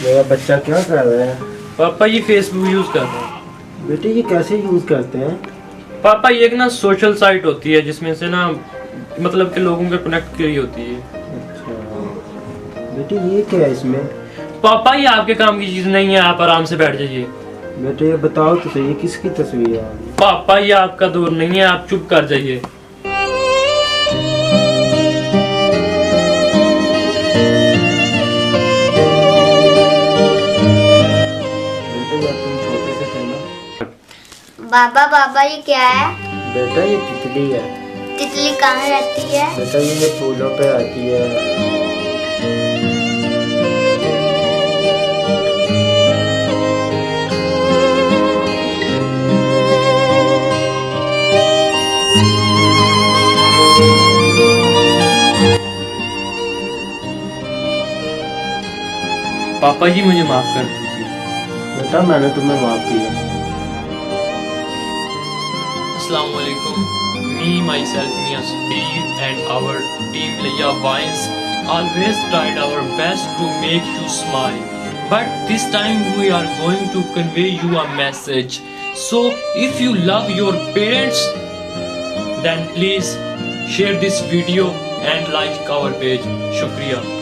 मेरा बच्चा क्या कर रहा है? पापा ये फेसबुक यूज कर रहा है। बेटे ये कैसे यूज करते हैं? पापा ये एक ना सोशल साइट होती है जिसमें से ना मतलब के लोगों के कनेक्ट की होती है। अच्छा बेटे ये क्या है इसमें? पापा ये आपके काम की चीज नहीं है, आप आराम से बैठ जाइए। बेटे ये बताओ तो सही, ये किसकी तस्वीर है? पापा ये आपका दौर नहीं है, आप चुप कर जाइए। बेटे जब तुम छोटे से थे ना। बाबा बाबा ये क्या है? बेटा ये तितली है। तितली कहाँ रहती है? बेटा ये फूलों पे आती है। पापा जी मुझे माफ कर दीजिए। बेटा मैंने तुम्हें माफ किया। अस्सलाम वालेकुम। Me myself Mia Steve and our team Leia Vines always tried our best to make you smile, but this time we are going to convey you a message. So if you love your parents, then please share this video and like our page. Shukriya.